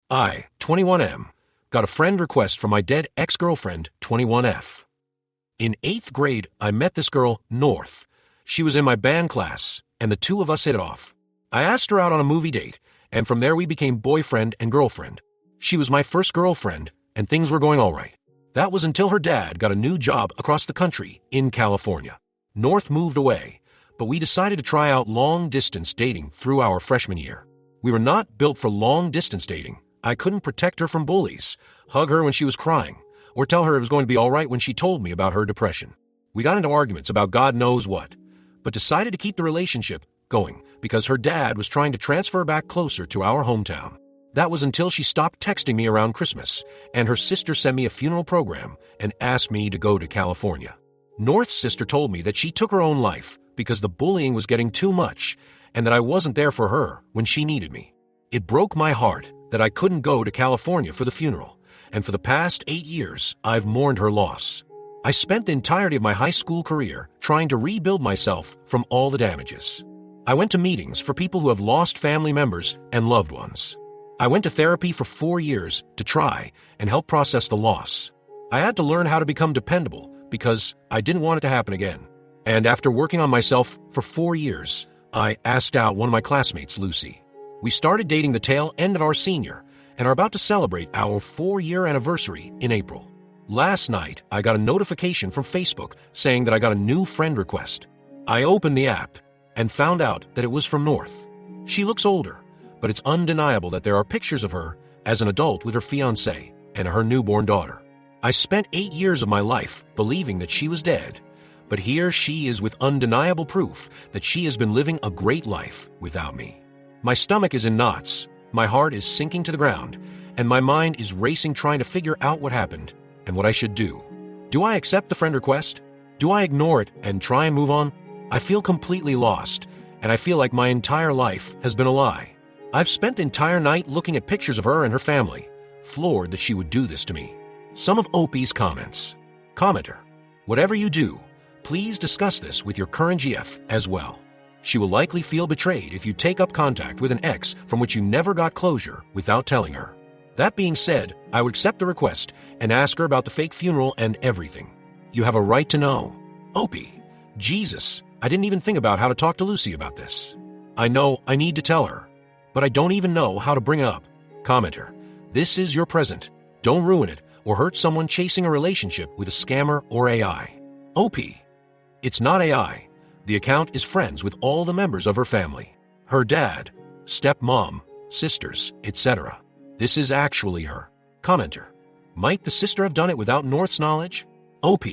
I, 21M, got a friend request from my dead ex-girlfriend, 21F. In 8th grade, I met this girl, North. She was in my band class, and the two of us hit it off. I asked her out on a movie date, and from there we became boyfriend and girlfriend. She was my first girlfriend, and things were going all right. That was until her dad got a new job across the country in California. North moved away, but we decided to try out long-distance dating through our freshman year. We were not built for long-distance dating. I couldn't protect her from bullies, hug her when she was crying, or tell her it was going to be all right when she told me about her depression. We got into arguments about God knows what, but decided to keep the relationship going because her dad was trying to transfer back closer to our hometown. That was until she stopped texting me around Christmas, and her sister sent me a funeral program and asked me to go to California. North's sister told me that she took her own life because the bullying was getting too much and that I wasn't there for her when she needed me. It broke my heart that I couldn't go to California for the funeral, and for the past 8 years, I've mourned her loss. I spent the entirety of my high school career trying to rebuild myself from all the damages. I went to meetings for people who have lost family members and loved ones. I went to therapy for 4 years to try and help process the loss. I had to learn how to become dependable because I didn't want it to happen again. And after working on myself for 4 years, I asked out one of my classmates, Lucy. We started dating the tail end of our senior and are about to celebrate our 4-year anniversary in April. Last night, I got a notification from Facebook saying that I got a new friend request. I opened the app and found out that it was from North. She looks older, but it's undeniable that there are pictures of her as an adult with her fiancé and her newborn daughter. I spent 8 years of my life believing that she was dead, but here she is with undeniable proof that she has been living a great life without me. My stomach is in knots, my heart is sinking to the ground, and my mind is racing trying to figure out what happened and what I should do. Do I accept the friend request? Do I ignore it and try and move on? I feel completely lost, and I feel like my entire life has been a lie. I've spent the entire night looking at pictures of her and her family, floored that she would do this to me. Some of Opie's comments. Commenter, whatever you do, please discuss this with your current GF as well. She will likely feel betrayed if you take up contact with an ex from which you never got closure without telling her. That being said, I would accept the request and ask her about the fake funeral and everything. You have a right to know. Opie, Jesus, I didn't even think about how to talk to Lucy about this. I know I need to tell her, but I don't even know how to bring it up. Commenter, this is your present. Don't ruin it or hurt someone chasing a relationship with a scammer or AI. Opie, it's not AI. The account is friends with all the members of her family. Her dad, stepmom, sisters, etc. This is actually her. Commenter, might the sister have done it without North's knowledge? OP,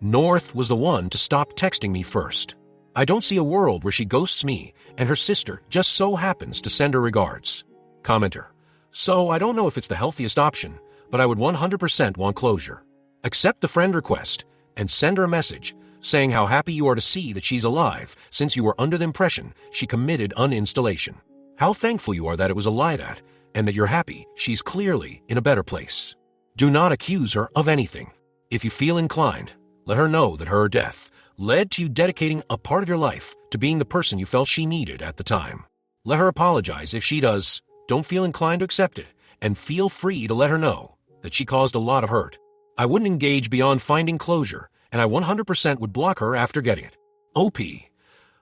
North was the one to stop texting me first. I don't see a world where she ghosts me and her sister just so happens to send her regards. Commenter, so I don't know if it's the healthiest option, but I would 100% want closure. Accept the friend request and send her a message saying how happy you are to see that she's alive since you were under the impression she committed uninstallation. How thankful you are that it was a lie that, and that you're happy she's clearly in a better place. Do not accuse her of anything. If you feel inclined, let her know that her death led to you dedicating a part of your life to being the person you felt she needed at the time. Let her apologize if she does. Don't feel inclined to accept it, and feel free to let her know that she caused a lot of hurt. I wouldn't engage beyond finding closure, and I 100% would block her after getting it. OP,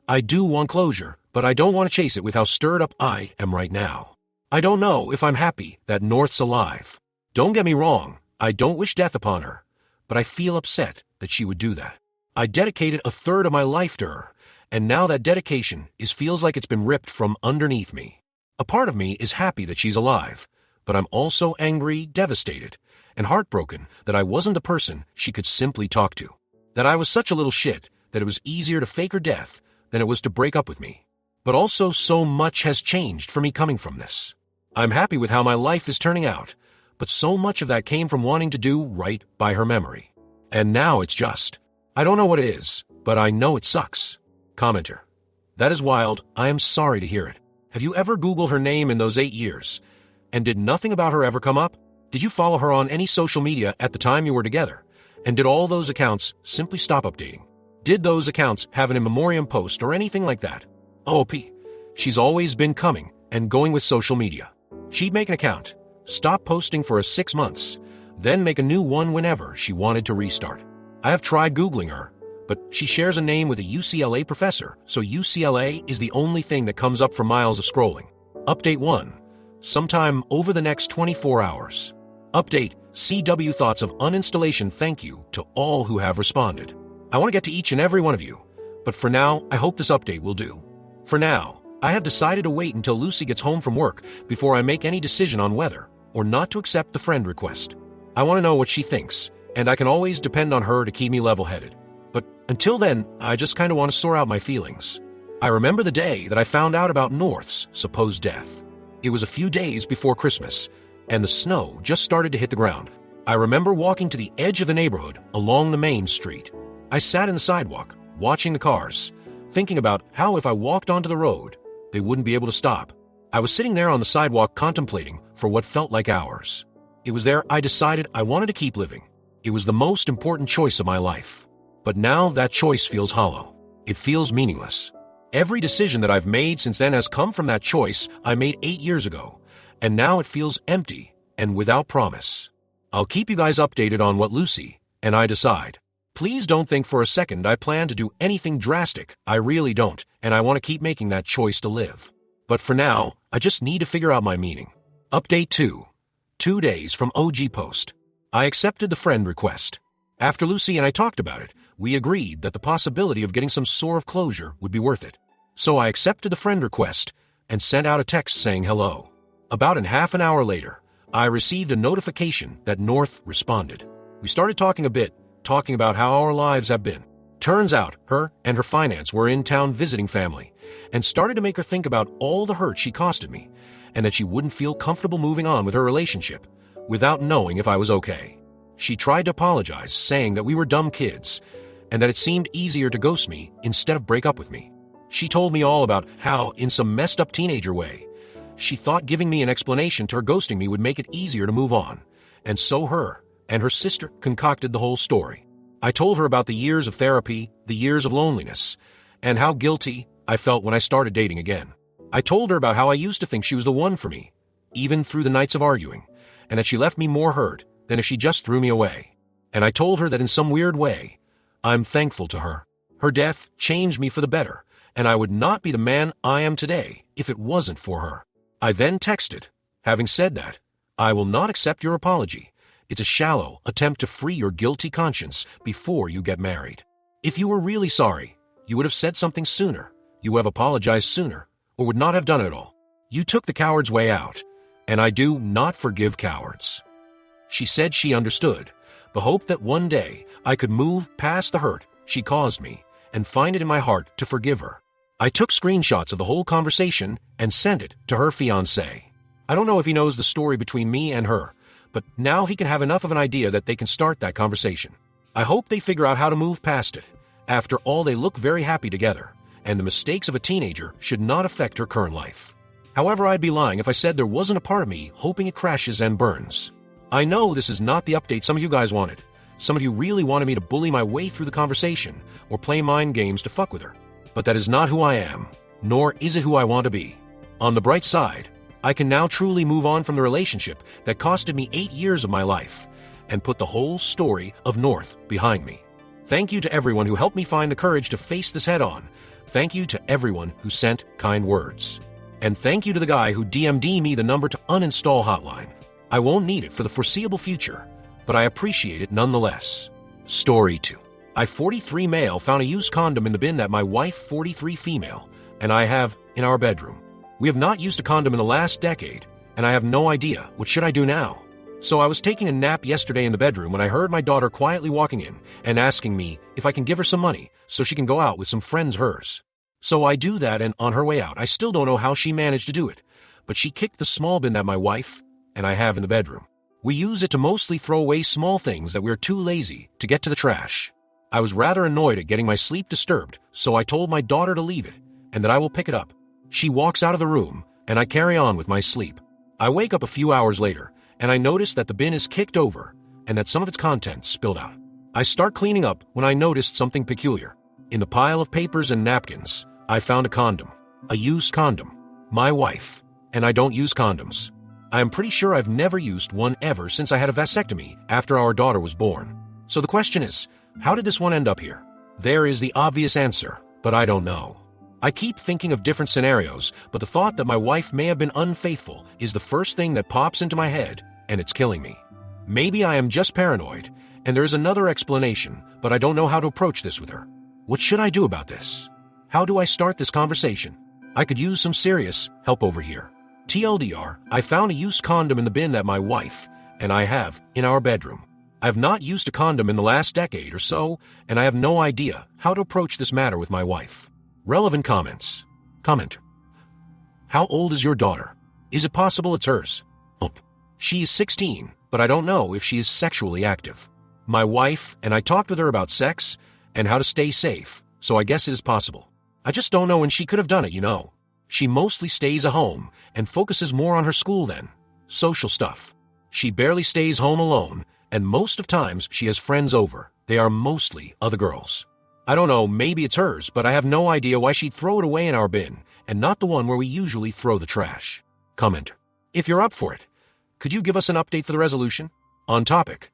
I do want closure, but I don't want to chase it with how stirred up I am right now. I don't know if I'm happy that North's alive. Don't get me wrong, I don't wish death upon her, but I feel upset that she would do that. I dedicated a third of my life to her, and now that dedication feels like it's been ripped from underneath me. A part of me is happy that she's alive, but I'm also angry, devastated, and heartbroken that I wasn't the person she could simply talk to. That I was such a little shit that it was easier to fake her death than it was to break up with me. But also so much has changed for me coming from this. I'm happy with how my life is turning out, but so much of that came from wanting to do right by her memory. And now it's just, I don't know what it is, but I know it sucks. Commenter, that is wild. I am sorry to hear it. Have you ever Googled her name in those 8 years? And did nothing about her ever come up? Did you follow her on any social media at the time you were together? And did all those accounts simply stop updating? Did those accounts have an in memoriam post or anything like that? OP, she's always been coming and going with social media. She'd make an account, stop posting for 6 months, then make a new one whenever she wanted to restart. I have tried Googling her, but she shares a name with a UCLA professor, so UCLA is the only thing that comes up for miles of scrolling. Update 1. Sometime over the next 24 hours. Update, CW thoughts of uninstallation. Thank you to all who have responded. I want to get to each and every one of you, but for now, I hope this update will do. For now, I have decided to wait until Lucy gets home from work before I make any decision on whether or not to accept the friend request. I want to know what she thinks, and I can always depend on her to keep me level-headed. But until then, I just kind of want to sort out my feelings. I remember the day that I found out about North's supposed death. It was a few days before Christmas, and the snow just started to hit the ground. I remember walking to the edge of the neighborhood along the main street. I sat in the sidewalk, watching the cars, thinking about how if I walked onto the road, they wouldn't be able to stop. I was sitting there on the sidewalk contemplating for what felt like hours. It was there I decided I wanted to keep living. It was the most important choice of my life. But now that choice feels hollow. It feels meaningless. Every decision that I've made since then has come from that choice I made 8 years ago, and now it feels empty and without promise. I'll keep you guys updated on what Lucy and I decide. Please don't think for a second I plan to do anything drastic. I really don't, and I want to keep making that choice to live. But for now, I just need to figure out my meaning. Update 2. 2 days from OG post. I accepted the friend request. After Lucy and I talked about it, we agreed that the possibility of getting some sort of closure would be worth it. So I accepted the friend request and sent out a text saying hello. About half an hour later, I received a notification that North responded. We started talking a bit, talking about how our lives have been. Turns out, her and her finance were in town visiting family, and started to make her think about all the hurt she costed me, and that she wouldn't feel comfortable moving on with her relationship without knowing if I was okay. She tried to apologize, saying that we were dumb kids, and that it seemed easier to ghost me instead of break up with me. She told me all about how, in some messed up teenager way, she thought giving me an explanation to her ghosting me would make it easier to move on, and so her and her sister concocted the whole story. I told her about the years of therapy, the years of loneliness, and how guilty I felt when I started dating again. I told her about how I used to think she was the one for me, even through the nights of arguing, and that she left me more hurt than if she just threw me away. And I told her that in some weird way, I'm thankful to her. Her death changed me for the better, and I would not be the man I am today if it wasn't for her. I then texted, having said that, I will not accept your apology. It's a shallow attempt to free your guilty conscience before you get married. If you were really sorry, you would have said something sooner. You would have apologized sooner, or would not have done it all. You took the coward's way out, and I do not forgive cowards. She said she understood, but hoped that one day I could move past the hurt she caused me and find it in my heart to forgive her. I took screenshots of the whole conversation and sent it to her fiancé. I don't know if he knows the story between me and her, but now he can have enough of an idea that they can start that conversation. I hope they figure out how to move past it. After all, they look very happy together, and the mistakes of a teenager should not affect her current life. However, I'd be lying if I said there wasn't a part of me hoping it crashes and burns. I know this is not the update some of you guys wanted. Some of you really wanted me to bully my way through the conversation or play mind games to fuck with her. But that is not who I am, nor is it who I want to be. On the bright side, I can now truly move on from the relationship that costed me 8 years of my life and put the whole story of North behind me. Thank you to everyone who helped me find the courage to face this head on. Thank you to everyone who sent kind words. And thank you to the guy who DM'd me the number to uninstall hotline. I won't need it for the foreseeable future, but I appreciate it nonetheless. Story 2. I 43 male found a used condom in the bin that my wife 43 female and I have in our bedroom. We have not used a condom in the last decade, and I have no idea what should I do now. So I was taking a nap yesterday in the bedroom when I heard my daughter quietly walking in and asking me if I can give her some money so she can go out with some friends of hers. So I do that, and on her way out, I still don't know how she managed to do it, but she kicked the small bin that my wife and I have in the bedroom. We use it to mostly throw away small things that we're too lazy to get to the trash. I was rather annoyed at getting my sleep disturbed, so I told my daughter to leave it and that I will pick it up. She walks out of the room, and I carry on with my sleep. I wake up a few hours later, and I notice that the bin is kicked over and that some of its contents spilled out. I start cleaning up when I noticed something peculiar. In the pile of papers and napkins, I found a condom. A used condom. My wife and I don't use condoms. I am pretty sure I've never used one ever since I had a vasectomy after our daughter was born. So the question is, how did this one end up here? There is the obvious answer, but I don't know. I keep thinking of different scenarios, but the thought that my wife may have been unfaithful is the first thing that pops into my head, and it's killing me. Maybe I am just paranoid, and there is another explanation, but I don't know how to approach this with her. What should I do about this? How do I start this conversation? I could use some serious help over here. TLDR, I found a used condom in the bin that my wife and I have in our bedroom. I have not used a condom in the last decade or so, and I have no idea how to approach this matter with my wife. Relevant comments. Comment. How old is your daughter? Is it possible it's hers? Oh, she is 16, but I don't know if she is sexually active. My wife and I talked with her about sex and how to stay safe, so I guess it is possible. I just don't know when she could have done it, you know. She mostly stays at home and focuses more on her school than social stuff. She barely stays home alone, and most of times she has friends over. They are mostly other girls. I don't know, maybe it's hers, but I have no idea why she'd throw it away in our bin, and not the one where we usually throw the trash. Comment. If you're up for it, could you give us an update for the resolution? On topic.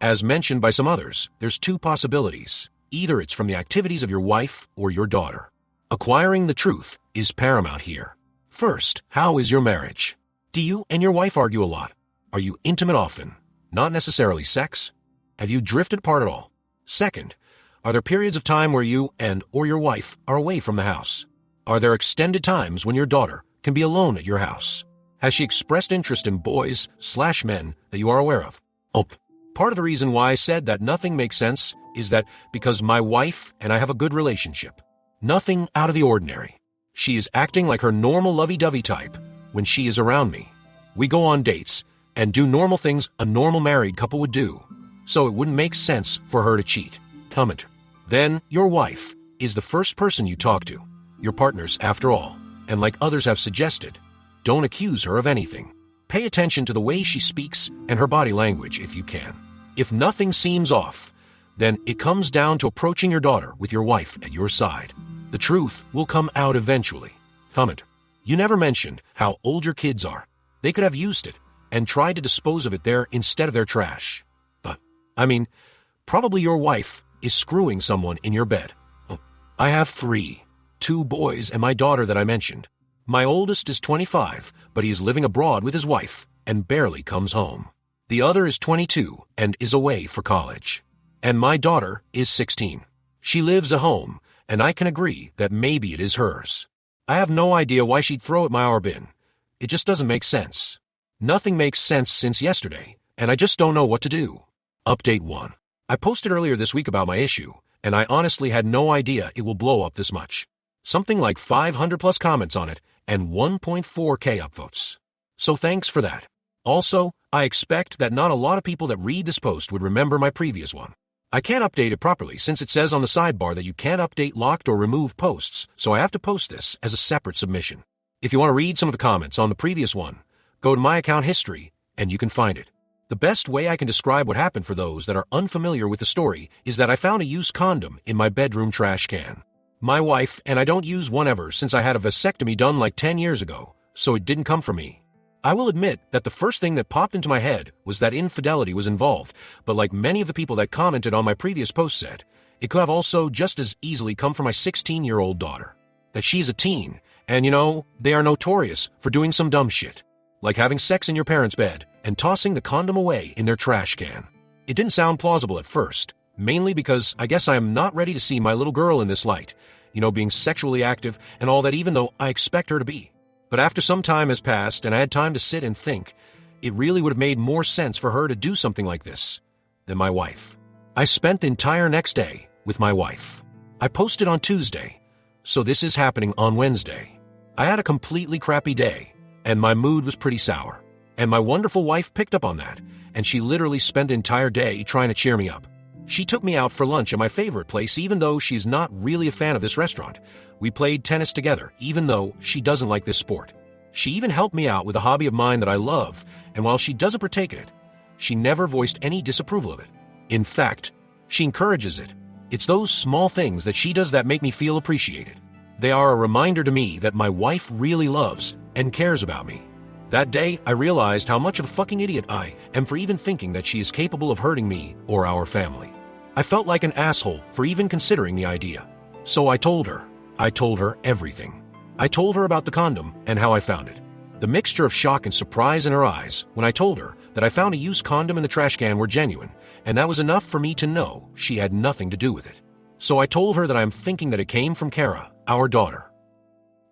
As mentioned by some others, there's two possibilities. Either it's from the activities of your wife or your daughter. Acquiring the truth is paramount here. First, how is your marriage? Do you and your wife argue a lot? Are you intimate often? Not necessarily sex? Have you drifted apart at all? Second, are there periods of time where you and or your wife are away from the house? Are there extended times when your daughter can be alone at your house? Has she expressed interest in boys/men that you are aware of? Oh, part of the reason why I said that nothing makes sense is that because my wife and I have a good relationship. Nothing out of the ordinary. She is acting like her normal lovey-dovey type when she is around me. We go on dates and do normal things a normal married couple would do, so it wouldn't make sense for her to cheat. Comment. Then, your wife is the first person you talk to. Your partners, after all, and like others have suggested, don't accuse her of anything. Pay attention to the way she speaks and her body language if you can. If nothing seems off, then it comes down to approaching your daughter with your wife at your side. The truth will come out eventually. Comment. You never mentioned how old your kids are. They could have used it and tried to dispose of it there instead of their trash. But, probably your wife is screwing someone in your bed. Oh, I have 3, 2 boys and my daughter that I mentioned. My oldest is 25, but he is living abroad with his wife and barely comes home. The other is 22 and is away for college. And my daughter is 16. She lives at home, and I can agree that maybe it is hers. I have no idea why she'd throw it in my bin. It just doesn't make sense. Nothing makes sense since yesterday, and I just don't know what to do. Update 1. I posted earlier this week about my issue, and I honestly had no idea it will blow up this much. Something like 500 plus comments on it, and 1.4K upvotes. So thanks for that. Also, I expect that not a lot of people that read this post would remember my previous one. I can't update it properly since it says on the sidebar that you can't update locked or remove posts, so I have to post this as a separate submission. If you want to read some of the comments on the previous one, go to my account history, and you can find it. The best way I can describe what happened for those that are unfamiliar with the story is that I found a used condom in my bedroom trash can. My wife and I don't use one ever since I had a vasectomy done like 10 years ago, so it didn't come from me. I will admit that the first thing that popped into my head was that infidelity was involved, but like many of the people that commented on my previous post said, it could have also just as easily come from my 16-year-old daughter. That she's a teen, and they are notorious for doing some dumb shit, like having sex in your parents' bed and tossing the condom away in their trash can. It didn't sound plausible at first, mainly because I guess I am not ready to see my little girl in this light, being sexually active and all that, even though I expect her to be. But after some time has passed and I had time to sit and think, it really would have made more sense for her to do something like this than my wife. I spent the entire next day with my wife. I posted on Tuesday, so this is happening on Wednesday. I had a completely crappy day, and my mood was pretty sour. And my wonderful wife picked up on that, and she literally spent the entire day trying to cheer me up. She took me out for lunch at my favorite place, even though she's not really a fan of this restaurant. We played tennis together, even though she doesn't like this sport. She even helped me out with a hobby of mine that I love, and while she doesn't partake in it, she never voiced any disapproval of it. In fact, she encourages it. It's those small things that she does that make me feel appreciated. They are a reminder to me that my wife really loves and cares about me. That day, I realized how much of a fucking idiot I am for even thinking that she is capable of hurting me or our family. I felt like an asshole for even considering the idea. So I told her. I told her everything. I told her about the condom and how I found it. The mixture of shock and surprise in her eyes when I told her that I found a used condom in the trash can were genuine, and that was enough for me to know she had nothing to do with it. So I told her that I'm thinking that it came from Kara, our daughter.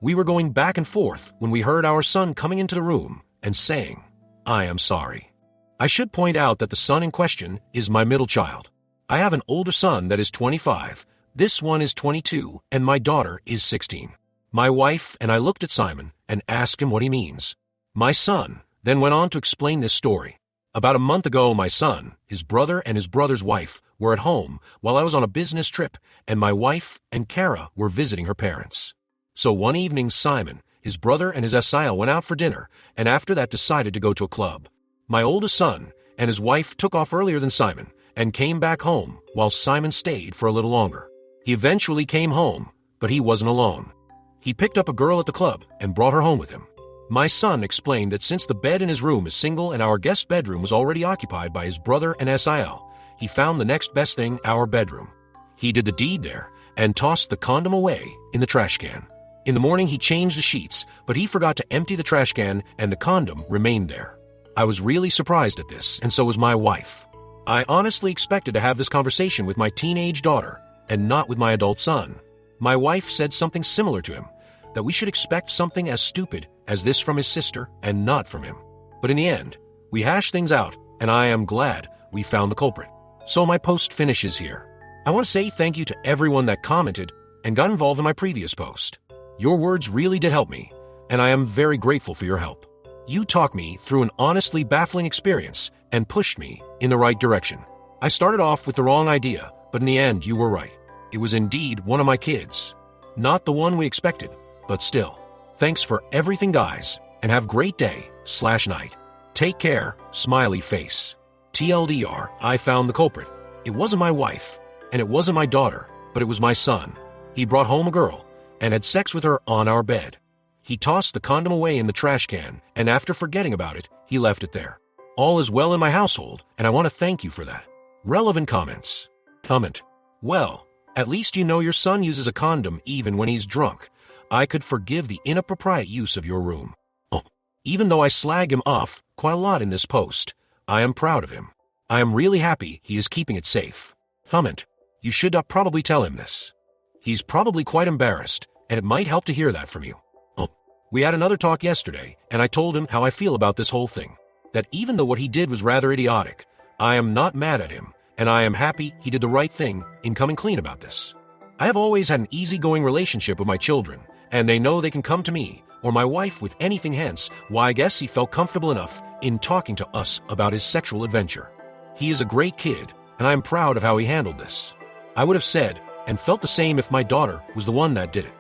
We were going back and forth when we heard our son coming into the room and saying, "I am sorry." I should point out that the son in question is my middle child. I have an older son that is 25, this one is 22, and my daughter is 16. My wife and I looked at Simon and asked him what he means. My son then went on to explain this story. About a month ago, my son, his brother, and his brother's wife were at home while I was on a business trip, and my wife and Kara were visiting her parents. So one evening, Simon, his brother, and his SIL went out for dinner, and after that decided to go to a club. My oldest son and his wife took off earlier than Simon and came back home while Simon stayed for a little longer. He eventually came home, but he wasn't alone. He picked up a girl at the club and brought her home with him. My son explained that since the bed in his room is single and our guest bedroom was already occupied by his brother and SIL, he found the next best thing, our bedroom. He did the deed there and tossed the condom away in the trash can. In the morning, he changed the sheets, but he forgot to empty the trash can and the condom remained there. I was really surprised at this, and so was my wife. I honestly expected to have this conversation with my teenage daughter and not with my adult son. My wife said something similar to him, that we should expect something as stupid as this from his sister and not from him. But in the end, we hashed things out, and I am glad we found the culprit. So my post finishes here. I want to say thank you to everyone that commented and got involved in my previous post. Your words really did help me, and I am very grateful for your help. You talked me through an honestly baffling experience and pushed me in the right direction. I started off with the wrong idea, but in the end, you were right. It was indeed one of my kids. Not the one we expected, but still. Thanks for everything, guys, and have a great day/night. Take care, smiley face. TLDR, I found the culprit. It wasn't my wife, and it wasn't my daughter, but it was my son. He brought home a girl and had sex with her on our bed. He tossed the condom away in the trash can, and after forgetting about it, he left it there. All is well in my household, and I want to thank you for that. Relevant comments. Comment. Well, at least you know your son uses a condom even when he's drunk. I could forgive the inappropriate use of your room. Oh, even though I slag him off quite a lot in this post, I am proud of him. I am really happy he is keeping it safe. Comment. You should probably tell him this. He's probably quite embarrassed, and it might help to hear that from you. Oh, we had another talk yesterday, and I told him how I feel about this whole thing. That even though what he did was rather idiotic, I am not mad at him, and I am happy he did the right thing in coming clean about this. I have always had an easygoing relationship with my children, and they know they can come to me or my wife with anything, hence why I guess he felt comfortable enough in talking to us about his sexual adventure. He is a great kid, and I am proud of how he handled this. I would have said and felt the same if my daughter was the one that did it.